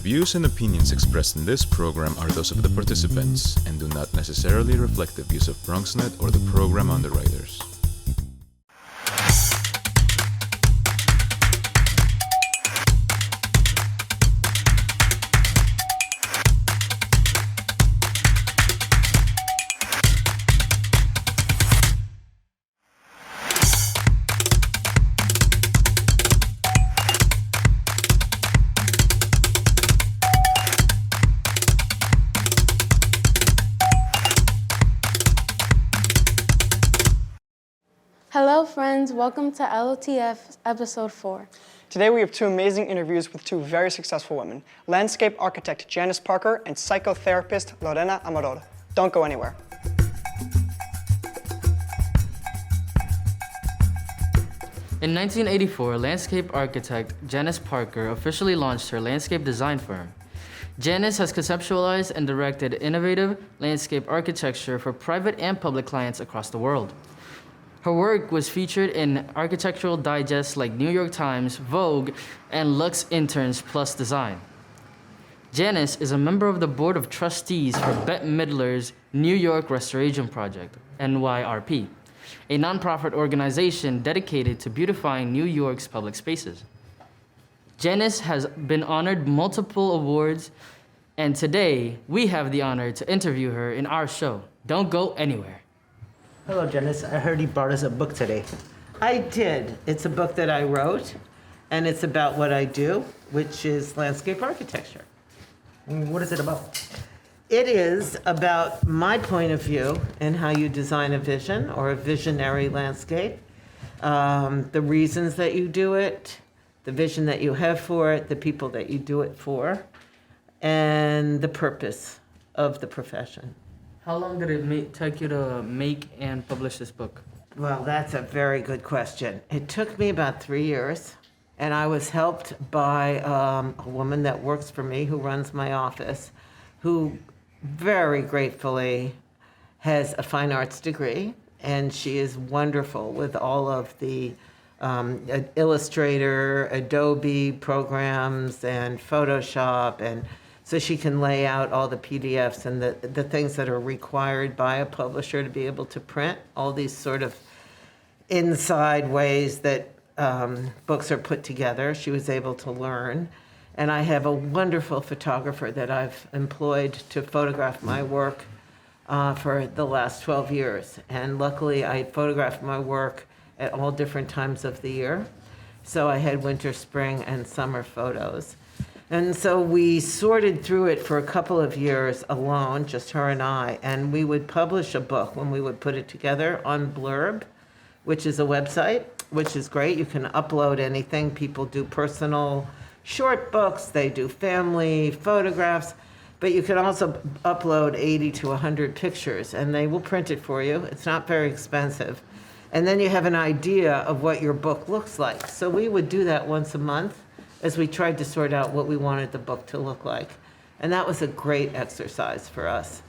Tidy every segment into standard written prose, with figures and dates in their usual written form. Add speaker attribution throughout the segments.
Speaker 1: views and opinions expressed in this program are those of the participants and do not necessarily reflect the views of BronxNet or the program underwriters.
Speaker 2: Hello friends, welcome to LOTF episode 4.
Speaker 3: Today we have two amazing interviews with two very successful women, landscape architect Janice Parker and psychotherapist Lorena Amador. Don't go anywhere.
Speaker 4: In 1984, landscape architect Janice Parker officially launched her landscape design firm. Janice has conceptualized and directed innovative landscape architecture for private and public clients across the world. Her work was featured in architectural digests like New York Times, Vogue, and Lux Interns Plus Design. Janice is a member of the Board of Trustees for Bette Midler's New York Restoration Project, NYRP, a nonprofit organization dedicated to beautifying New York's public spaces. Janice has been honored multiple awards, and today we have the honor to interview her in our show. Don't go anywhere.
Speaker 5: Hello, Janice. I heard you brought us a book today. I did. It's a book that I wrote, and it's about what I do, which is landscape architecture.
Speaker 6: What is it about?
Speaker 5: It is about my point of view and how you design a vision or a visionary landscape, the reasons that you do it, the vision that you have for it, the people that you do it for, and the purpose of the profession.
Speaker 4: How long did it take you to make and publish this book?
Speaker 5: Well, that's a very good question. It took me about 3 years, and I was helped by a woman that works for me who runs my office, who very gratefully has a fine arts degree, and she is wonderful with all of the Illustrator, Adobe programs, and Photoshop, and so she can lay out all the PDFs and the things that are required by a publisher to be able to print, all these sort of inside ways that books are put together. She was able to learn. And I have a wonderful photographer that I've employed to photograph my work for the last 12 years. And luckily, I photographed my work at all different times of the year. So I had winter, spring, and summer photos. And so we sorted through it for a couple of years alone, just her and I, and we would publish a book when we would put it together on Blurb, which is a website, which is great. You can upload anything. People do personal short books, they do family photographs, but you can also upload 80 to 100 pictures, and they will print it for you. It's not very expensive. And then you have an idea of what your book looks like. So we would do that once a month, as we tried to sort out what we wanted the book to look like. And that was a great exercise for us.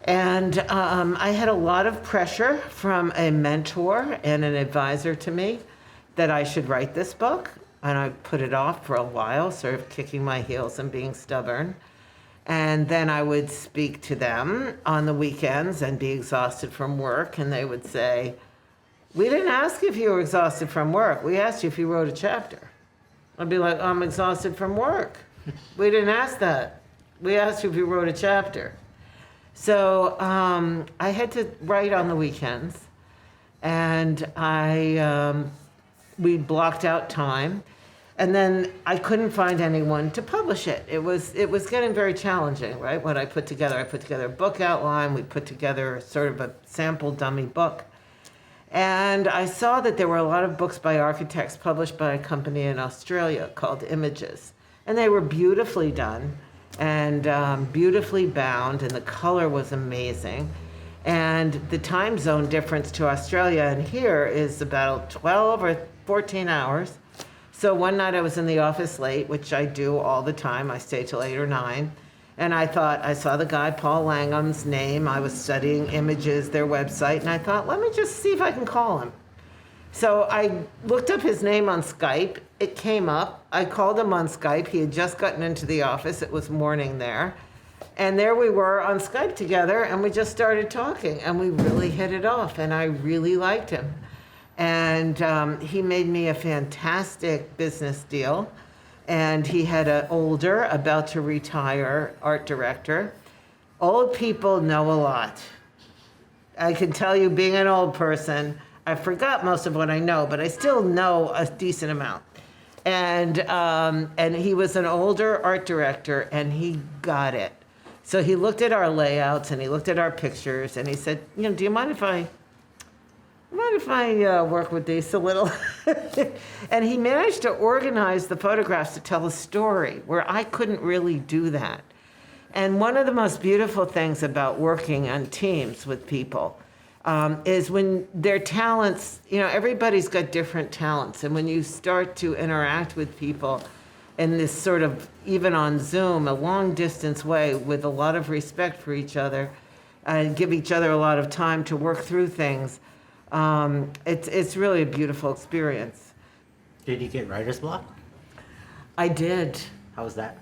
Speaker 5: And I had a lot of pressure from a mentor and an advisor to me that I should write this book. And I put it off for a while, sort of kicking my heels and being stubborn. And then I would speak to them on the weekends and be exhausted from work. And they would say, "We didn't ask if you were exhausted from work. We asked you if you wrote a chapter." I'd be like, "I'm exhausted from work. We didn't ask that. We asked you if you wrote a chapter." So I had to write on the weekends, and we blocked out time, and then I couldn't find anyone to publish it. It was getting very challenging, right? What I put together a book outline. We put together sort of a sample dummy book. And I saw that there were a lot of books by architects published by a company in Australia called Images. And they were beautifully done and beautifully bound, and the color was amazing. And the time zone difference to Australia and here is about 12 or 14 hours. So one night I was in the office late, which I do all the time. I stay till 8 or 9. And I thought, I saw the guy, Paul Langham's name. I was studying Images, their website, and I thought, let me just see if I can call him. So I looked up his name on Skype, it came up. I called him on Skype. He had just gotten into the office. It was morning there. And there we were on Skype together, and we just started talking, and we really hit it off, and I really liked him. And he made me a fantastic business deal, and he had an older, about to retire art director. Old people know a lot. I can tell you, being an old person, I forgot most of what I know, but I still know a decent amount. And he was an older art director, and he got it. So he looked at our layouts and he looked at our pictures and he said, do you mind if I work with these a little? And he managed to organize the photographs to tell a story where I couldn't really do that. And one of the most beautiful things about working on teams with people is when their talents, everybody's got different talents. And when you start to interact with people in this sort of, even on Zoom, a long distance way with a lot of respect for each other and give each other a lot of time to work through things, it's really a beautiful experience.
Speaker 6: Did you get writer's block?
Speaker 5: I did.
Speaker 6: How was that?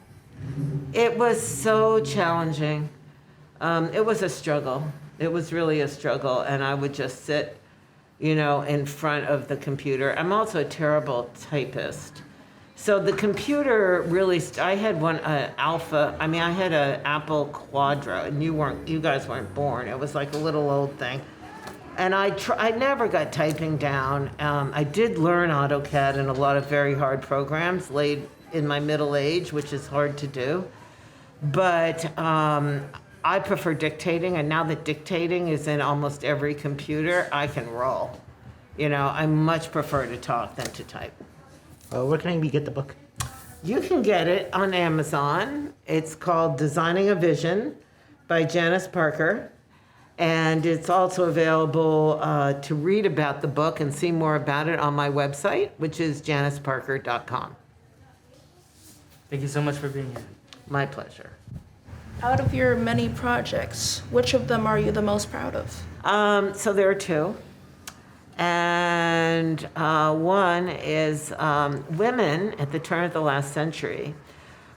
Speaker 5: It was so challenging. It was a struggle. It was really a struggle, and I would just sit, in front of the computer. I'm also a terrible typist. So the computer really, I had one Alpha, I had an Apple Quadro, and you guys weren't born. It was like a little old thing. And I never got typing down. I did learn AutoCAD and a lot of very hard programs late in my middle age, which is hard to do. But I prefer dictating, and now that dictating is in almost every computer, I can roll. I much prefer to talk than to type.
Speaker 6: Where can we get the book?
Speaker 5: You can get it on Amazon. It's called Designing a Vision by Janice Parker. And it's also available to read about the book and see more about it on my website, which is janiceparker.com.
Speaker 4: Thank you so much for being here.
Speaker 5: My pleasure.
Speaker 7: Out of your many projects, which of them are you the most proud of?
Speaker 5: So there are two. And one is women at the turn of the last century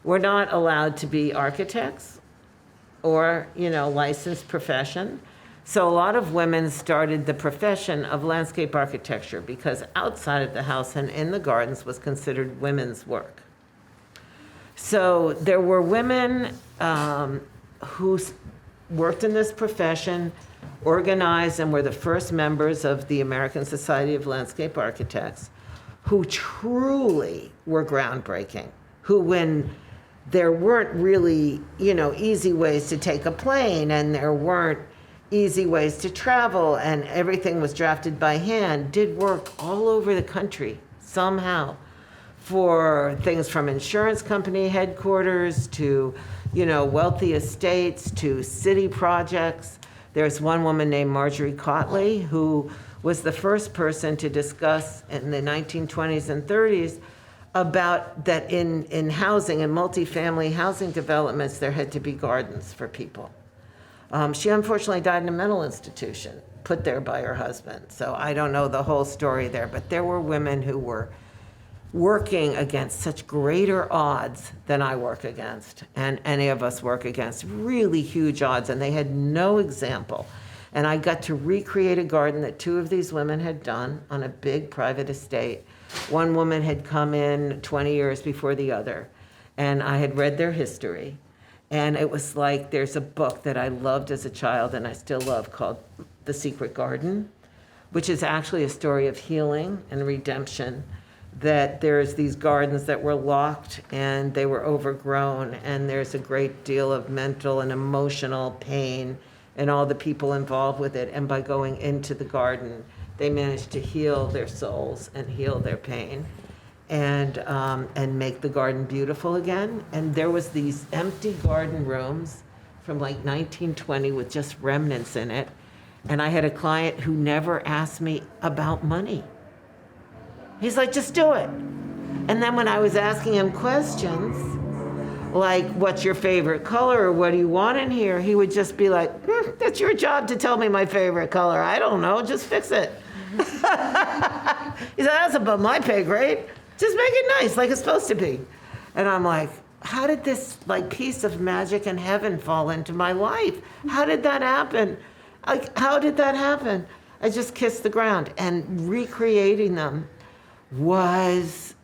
Speaker 5: were not allowed to be architects or, licensed profession. So a lot of women started the profession of landscape architecture because outside of the house and in the gardens was considered women's work. So there were women who worked in this profession, organized, and were the first members of the American Society of Landscape Architects, who truly were groundbreaking, who, when there weren't really, easy ways to take a plane, and there weren't easy ways to travel, and everything was drafted by hand, did work all over the country somehow, for things from insurance company headquarters to, wealthy estates to city projects. There's one woman named Marjorie Cotley who was the first person to discuss in the 1920s and 30s about that in housing and multifamily housing developments, there had to be gardens for people. She unfortunately died in a mental institution, put there by her husband. So I don't know the whole story there, but there were women who were working against such greater odds than I work against, and any of us work against, really huge odds, and they had no example. And I got to recreate a garden that two of these women had done on a big private estate. One woman had come in 20 years before the other, and I had read their history. And it was like, there's a book that I loved as a child and I still love called The Secret Garden, which is actually a story of healing and redemption. That there's these gardens that were locked and they were overgrown, and there's a great deal of mental and emotional pain and all the people involved with it. And by going into the garden, they managed to heal their souls and heal their pain and make the garden beautiful again. And there was these empty garden rooms from like 1920 with just remnants in it. And I had a client who never asked me about money. He's like, just do it. And then when I was asking him questions, like, what's your favorite color, or what do you want in here? He would just be like, that's your job to tell me my favorite color. I don't know, just fix it. He said, that's above my pay grade. Just make it nice, like it's supposed to be. And I'm like, how did this like piece of magic in heaven fall into my life? How did that happen? Like, how did that happen? I just kissed the ground, and recreating them was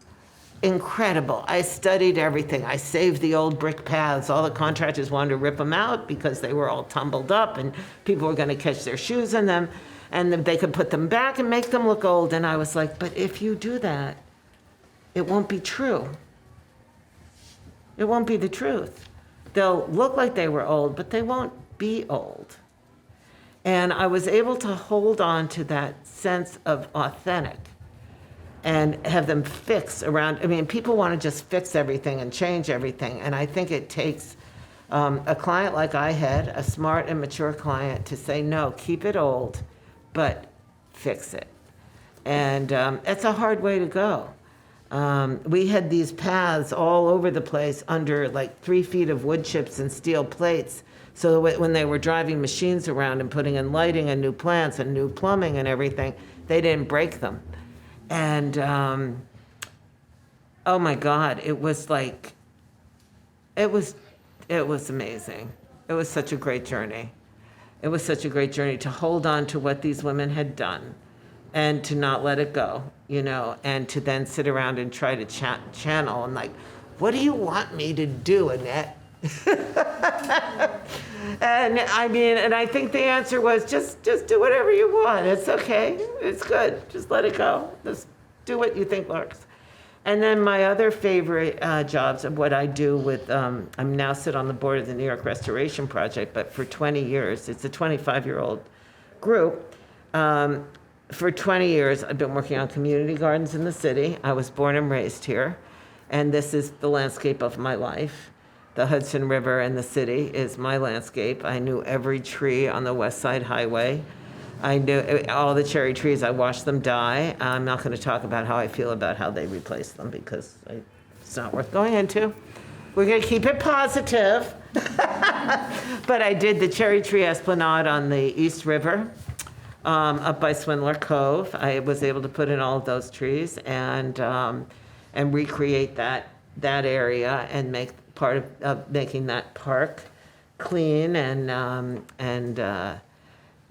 Speaker 5: incredible. I studied everything. I saved the old brick paths. All the contractors wanted to rip them out because they were all tumbled up and people were going to catch their shoes in them, and then they could put them back and make them look old. And I was like, but if you do that, it won't be true. It won't be the truth. They'll look like they were old, but they won't be old. And I was able to hold on to that sense of authentic and have them fix around. I mean, people want to just fix everything and change everything. And I think it takes a client like I had, a smart and mature client, to say, no, keep it old, but fix it. And it's a hard way to go. We had these paths all over the place under like 3 feet of wood chips and steel plates. So that when they were driving machines around and putting in lighting and new plants and new plumbing and everything, they didn't break them. And oh my God, it was like, it was amazing. It was such a great journey. It was such a great journey to hold on to what these women had done and to not let it go, you know, and to then sit around and try to channel and like, what do you want me to do, Annette? And I mean, and I think the answer was just do whatever you want. It's okay. It's good. Just let it go. Just do what you think works. And then my other favorite jobs of what I do with, I'm now sit on the board of the New York Restoration Project, but for 20 years, it's a 25-year-old group. For 20 years, I've been working on community gardens in the city. I was born and raised here, and this is the landscape of my life. The Hudson River and the city is my landscape. I knew every tree on the West Side Highway. I knew all the cherry trees. I watched them die. I'm not going to talk about how I feel about how they replaced them because it's not worth going into. We're going to keep it positive. But I did the cherry tree esplanade on the East River up by Swindler Cove. I was able to put in all of those trees and recreate that area and make part of making that park clean and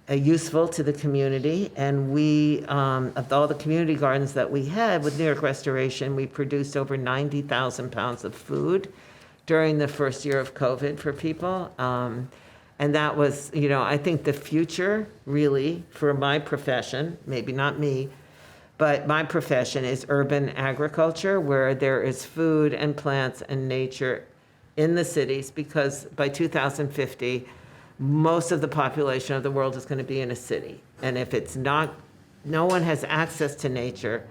Speaker 5: useful to the community. And we, of all the community gardens that we had with New York Restoration, we produced over 90,000 pounds of food during the first year of COVID for people. And that was, you know, I think the future really for my profession, maybe not me, but my profession is urban agriculture, where there is food and plants and nature in the cities, because by 2050, most of the population of the world is going to be in a city. And if it's not, no one has access to nature,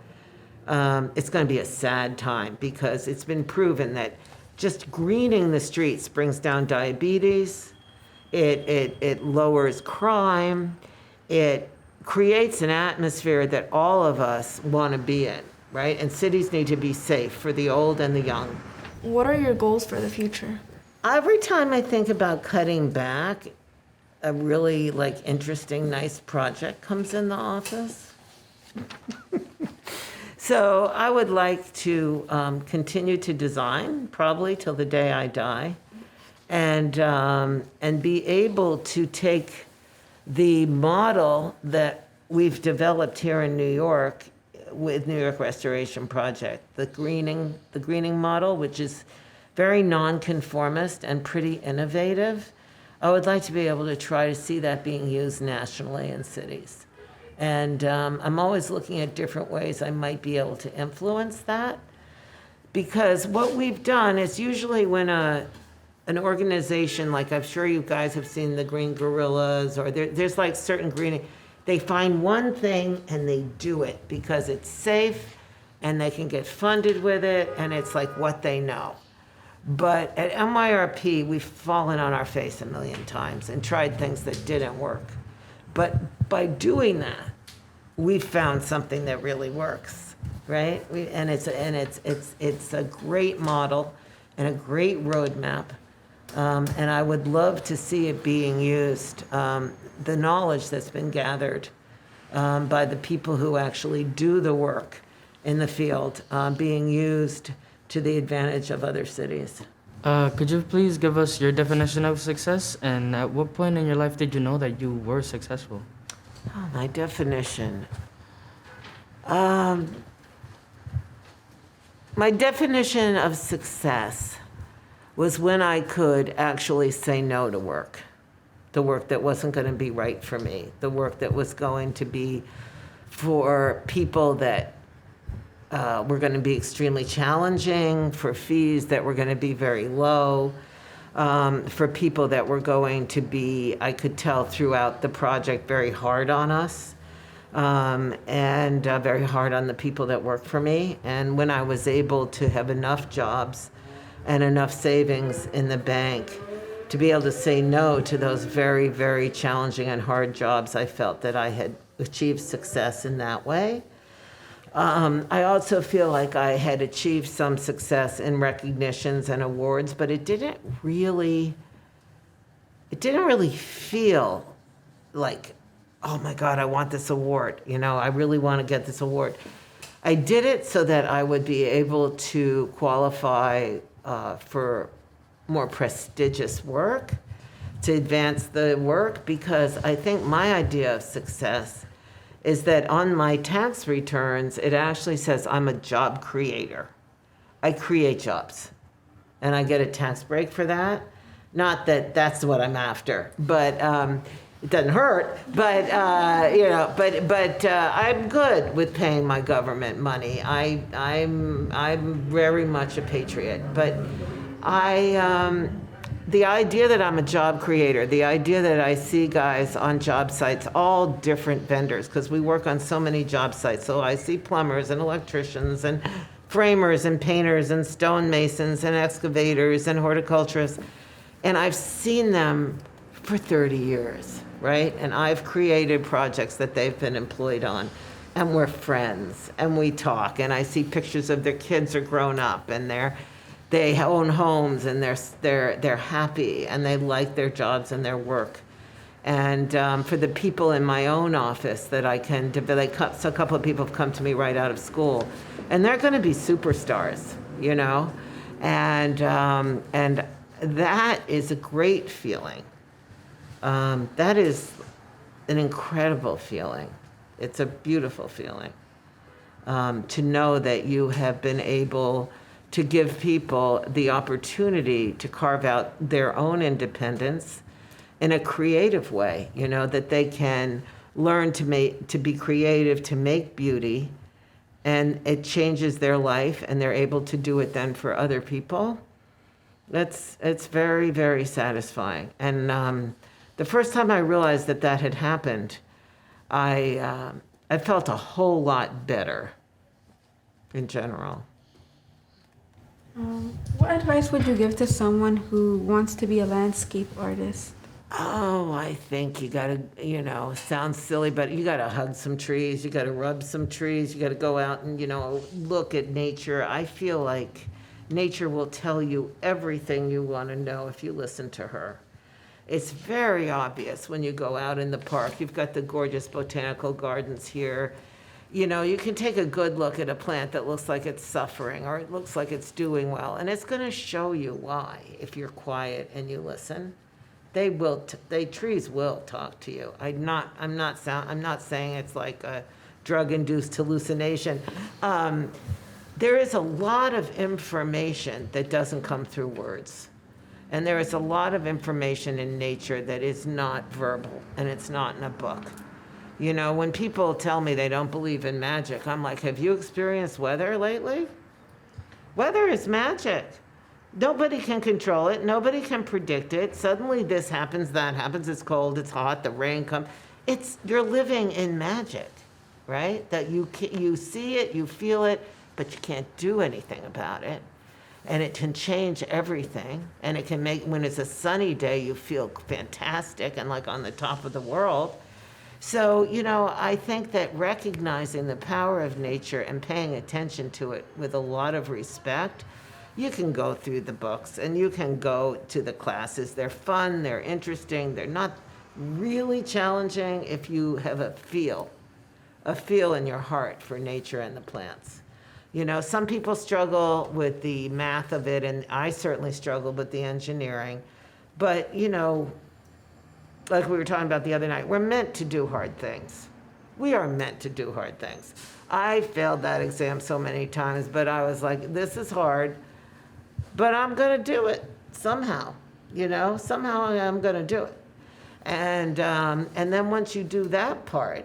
Speaker 5: it's going to be a sad time, because it's been proven that just greening the streets brings down diabetes, it lowers crime, it creates an atmosphere that all of us want to be in, right? And cities need to be safe for the old and the young.
Speaker 7: What are your goals for the future?
Speaker 5: Every time I think about cutting back, a really like interesting, nice project comes in the office. So I would like to continue to design, probably till the day I die, and be able to take the model that we've developed here in New York with New York Restoration Project, the greening model, which is very nonconformist and pretty innovative. I would like to be able to try to see that being used nationally in cities. And I'm always looking at different ways I might be able to influence that. Because what we've done is usually when an organization, like I'm sure you guys have seen the Green Gorillas, or there's like certain greening, they find one thing and they do it because it's safe and they can get funded with it and it's like what they know. But at MYRP, we've fallen on our face a million times and tried things that didn't work. But by doing that, we've found something that really works, right? It's a great model and a great roadmap. And I would love to see it being used, the knowledge that's been gathered by the people who actually do the work in the field, being used to the advantage of other cities.
Speaker 4: Could you please give us your definition of success, and at what point in your life did you know that you were successful?
Speaker 5: Oh, my definition. My definition of success was when I could actually say no to work. The work that wasn't going to be right for me. The work that was going to be for people that were going to be extremely challenging, for fees that were going to be very low, for people that were going to be, I could tell throughout the project, very hard on us. And very hard on the people that work for me. And when I was able to have enough jobs and enough savings in the bank to be able to say no to those very, very challenging and hard jobs, I felt that I had achieved success in that way. I also feel like I had achieved some success in recognitions and awards, but it didn't really feel like, oh my God, I want this award. I really want to get this award. I did it so that I would be able to qualify for more prestigious work, to advance the work, because I think my idea of success is that on my tax returns, it actually says I'm a job creator. I create jobs, and I get a tax break for that. Not that that's what I'm after, but it doesn't hurt, but I'm good with paying my government money. I'm very much a patriot, but the idea that I'm a job creator, the idea that I see guys on job sites, all different vendors, because we work on so many job sites. So I see plumbers and electricians and framers and painters and stonemasons and excavators and horticulturists, and I've seen them for 30 years. Right? And I've created projects that they've been employed on, and we're friends, and we talk, and I see pictures of their kids are grown up, and they own homes, and they're happy, and they like their jobs and their work. And for the people in my own office that I can develop, so a couple of people have come to me right out of school, and they're going to be superstars, and that is a great feeling. That is an incredible feeling. It's a beautiful feeling to know that you have been able to give people the opportunity to carve out their own independence in a creative way, that they can learn to be creative, to make beauty, and it changes their life, and they're able to do it then for other people. It's very, very satisfying. And the first time I realized that had happened, I felt a whole lot better in general.
Speaker 8: What advice would you give to someone who wants to be a landscape artist?
Speaker 5: Oh, I think you gotta, sounds silly, but you gotta hug some trees, you gotta rub some trees, you gotta go out and, look at nature. I feel like nature will tell you everything you want to know if you listen to her. It's very obvious when you go out in the park. You've got the gorgeous botanical gardens here. You can take a good look at a plant that looks like it's suffering or it looks like it's doing well, and it's going to show you why if you're quiet and you listen. Trees will talk to you. I'm not saying it's like a drug-induced hallucination. There is a lot of information that doesn't come through words. And there is a lot of information in nature that is not verbal, and it's not in a book. When people tell me they don't believe in magic, I'm like, have you experienced weather lately? Weather is magic. Nobody can control it. Nobody can predict it. Suddenly this happens, that happens. It's cold, it's hot, the rain comes. You're living in magic, right? That you see it, you feel it, but you can't do anything about it. And it can change everything. And it can make, when it's a sunny day, you feel fantastic and like on the top of the world. So, I think that recognizing the power of nature and paying attention to it with a lot of respect, you can go through the books and you can go to the classes. They're fun, they're interesting, they're not really challenging if you have a feel in your heart for nature and the plants. You know, some people struggle with the math of it, and I certainly struggle with the engineering. But, you know, like we were talking about the other night, we're meant to do hard things. We are meant to do hard things. I failed that exam so many times, but I was like, this is hard, but I'm gonna do it somehow, you know, somehow I'm gonna do it. And then once you do that part,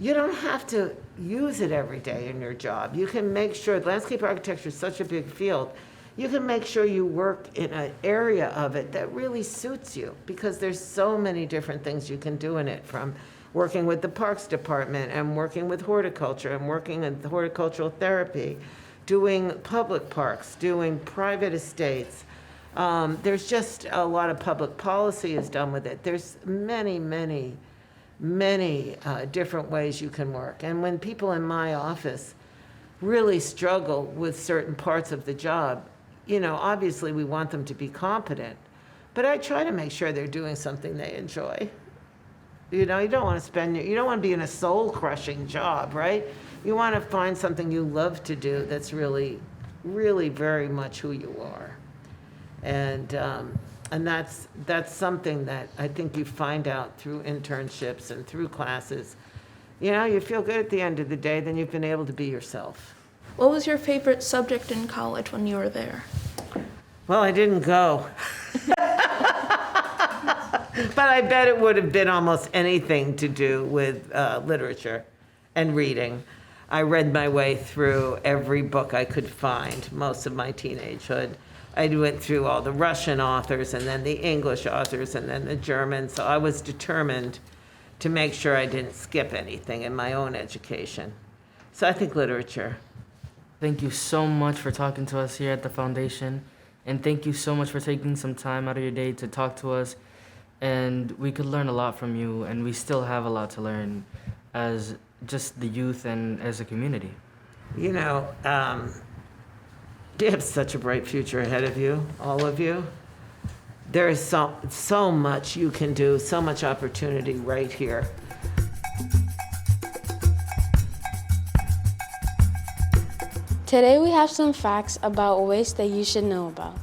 Speaker 5: you don't have to use it every day in your job. You can make sure, landscape architecture is such a big field, you can make sure you work in an area of it that really suits you, because there's so many different things you can do in it, from working with the Parks Department and working with horticulture and working in horticultural therapy, doing public parks, doing private estates. There's just a lot of public policy is done with it. There's many, many, many different ways you can work. And when people in my office really struggle with certain parts of the job, you know, obviously we want them to be competent, but I try to make sure they're doing something they enjoy. You know, you don't want to be in a soul-crushing job, right? You want to find something you love to do that's really, really very much who you are. And that's something that I think you find out through internships and through classes. You know, you feel good at the end of the day, then you've been able to be yourself.
Speaker 7: What was your favorite subject in college when you were there?
Speaker 5: Well, I didn't go. But I bet it would have been almost anything to do with literature and reading. I read my way through every book I could find most of my teenagehood. I went through all the Russian authors and then the English authors and then the German. So I was determined to make sure I didn't skip anything in my own education. So I think literature.
Speaker 4: Thank you so much for talking to us here at the foundation. And thank you so much for taking some time out of your day to talk to us. And we could learn a lot from you, and we still have a lot to learn as just the youth and as a community.
Speaker 5: You know, you have such a bright future ahead of you, all of you. There is so much you can do, so much opportunity right here.
Speaker 2: Today we have some facts about waste that you should know about.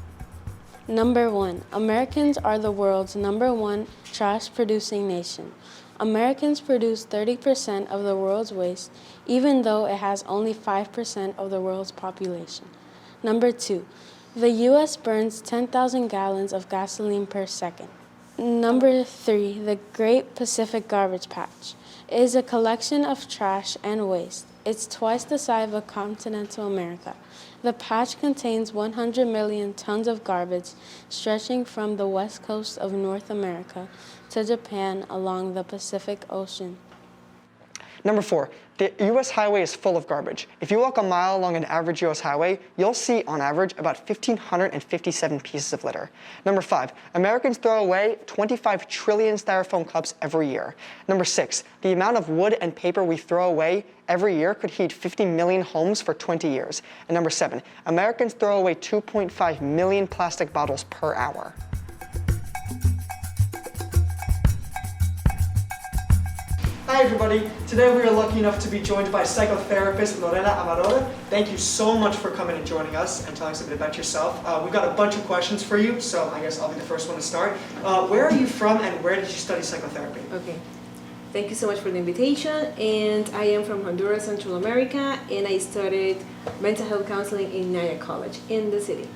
Speaker 2: Number 1, Americans are the world's #1 trash-producing nation. Americans produce 30% of the world's waste, even though it has only 5% of the world's population. Number 2, the U.S. burns 10,000 gallons of gasoline per second. Number 3, the Great Pacific Garbage Patch is a collection of trash and waste. It's twice the size of continental America. The patch contains 100 million tons of garbage stretching from the west coast of North America to Japan along the Pacific Ocean.
Speaker 3: Number 4, the U.S. highway is full of garbage. If you walk a mile along an average U.S. highway, you'll see, on average, about 1,557 pieces of litter. Number 5, Americans throw away 25 trillion styrofoam cups every year. Number 6, the amount of wood and paper we throw away every year could heat 50 million homes for 20 years. And number 7, Americans throw away 2.5 million plastic bottles per hour. Hi everybody, today we are lucky enough to be joined by psychotherapist Lorena Amador. Thank you so much for coming and joining us and telling us a bit about yourself. We've got a bunch of questions for you, so I guess I'll be the first one to start. Where are you from and where did you study psychotherapy?
Speaker 9: Okay, thank you so much for the invitation. And I am from Honduras, Central America, and I studied mental health counseling in Naya College in the city.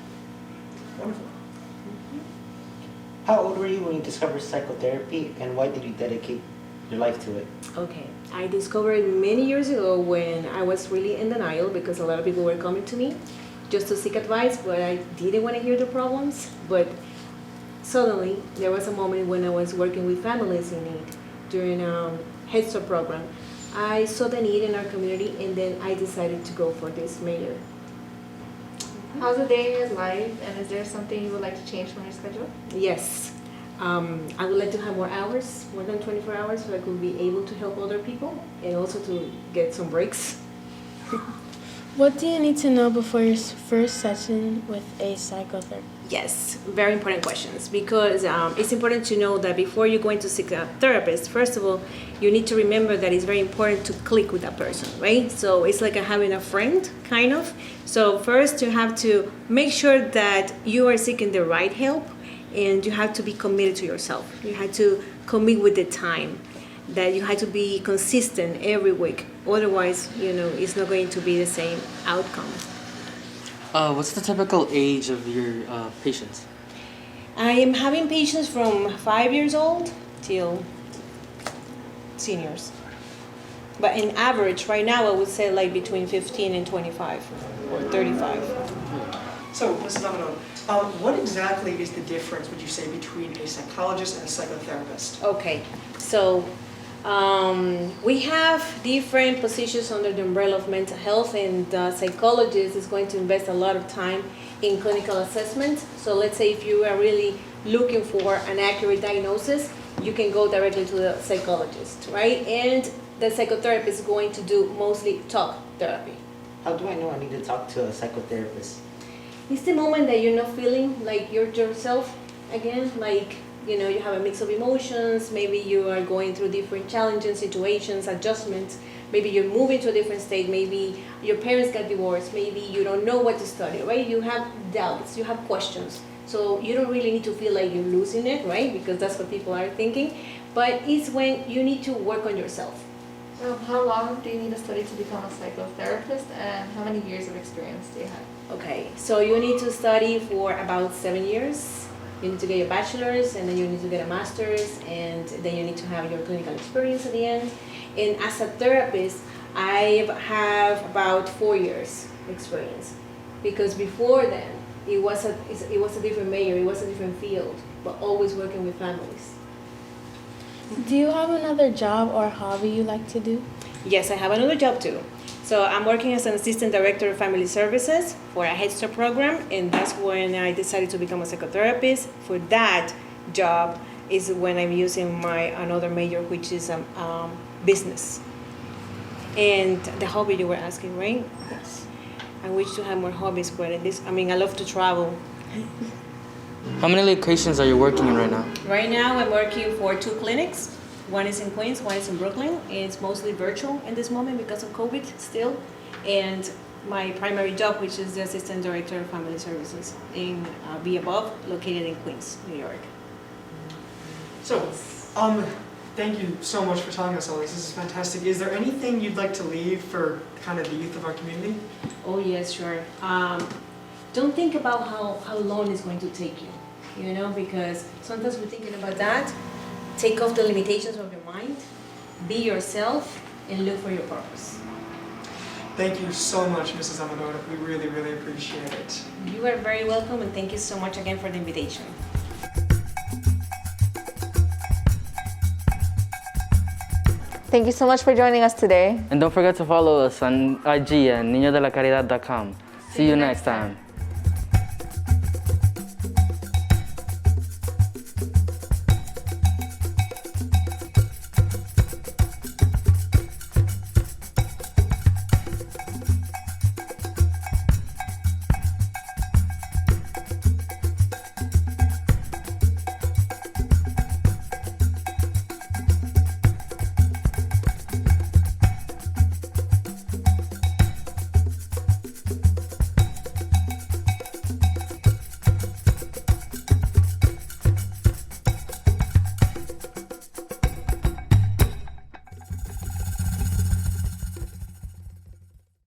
Speaker 3: Wonderful.
Speaker 6: How old were you when you discovered psychotherapy, and why did you dedicate your life to it?
Speaker 9: Okay, I discovered it many years ago when I was really in denial because a lot of people were coming to me just to seek advice, but I didn't want to hear the problems. But suddenly, there was a moment when I was working with families in need during a Head Start program. I saw the need in our community, and then I decided to go for this major.
Speaker 10: How's the day in your life, and is there something you would like to change from your schedule?
Speaker 9: Yes. I would like to have more hours, more than 24 hours, so I could be able to help other people and also to get some breaks.
Speaker 2: What do you need to know before your first session with a psychotherapist?
Speaker 9: Yes, very important questions, because it's important to know that before you're going to seek a therapist, first of all, you need to remember that it's very important to click with that person, right? So it's like having a friend, kind of. So first you have to make sure that you are seeking the right help, and you have to be committed to yourself. You have to commit with the time, that you have to be consistent every week. Otherwise, it's not going to be the same outcome.
Speaker 4: What's the typical age of your patients?
Speaker 9: I am having patients from 5 years old till seniors. But in average, right now, I would say like between 15 and 25 or 35.
Speaker 3: So, Mrs. Amador, what exactly is the difference, would you say, between a psychologist and a psychotherapist?
Speaker 9: Okay, so we have different positions under the umbrella of mental health, and the psychologist is going to invest a lot of time in clinical assessment. So let's say if you are really looking for an accurate diagnosis, you can go directly to the psychologist, right? And the psychotherapist is going to do mostly talk therapy.
Speaker 6: How do I know I need to talk to a psychotherapist?
Speaker 9: It's the moment that you're not feeling like you're yourself again, like, you have a mix of emotions, maybe you are going through different challenging situations, adjustments, maybe you're moving to a different state, maybe your parents got divorced, maybe you don't know what to study, right? You have doubts, you have questions. So you don't really need to feel like you're losing it, right? Because that's what people are thinking. But it's when you need to work on yourself.
Speaker 10: So how long do you need to study to become a psychotherapist, and how many years of experience do you have?
Speaker 9: Okay, so you need to study for about 7 years. You need to get your bachelor's, and then you need to get a master's, and then you need to have your clinical experience at the end. And as a therapist, I have about 4 years experience, because before then, it was a different major, it was a different field, but always working with families.
Speaker 2: Do you have another job or hobby you like to do?
Speaker 9: Yes, I have another job too. So I'm working as an assistant director of family services for a Head Start program, and that's when I decided to become a psychotherapist. For that job is when I'm using my another major, which is business. And the hobby you were asking, right? Yes. I wish to have more hobbies, but at least, I love to travel.
Speaker 4: How many locations are you working in right now?
Speaker 9: Right now, I'm working for 2 clinics. One is in Queens, one is in Brooklyn. It's mostly virtual in this moment because of COVID still. And my primary job, which is the assistant director of family services in Be Above, located in Queens, New York.
Speaker 3: So, thank you so much for telling us all this. This is fantastic. Is there anything you'd like to leave for kind of the youth of our community?
Speaker 9: Oh yes, sure. Don't think about how long it's going to take you, because sometimes we're thinking about that. Take off the limitations of your mind, be yourself, and look for your purpose.
Speaker 3: Thank you so much, Mrs. Amador. We really, really appreciate it.
Speaker 9: You are very welcome, and thank you so much again for the invitation.
Speaker 11: Thank you so much for joining us today.
Speaker 4: And don't forget to follow us on IG at niñodelacaridad.com. See you next time.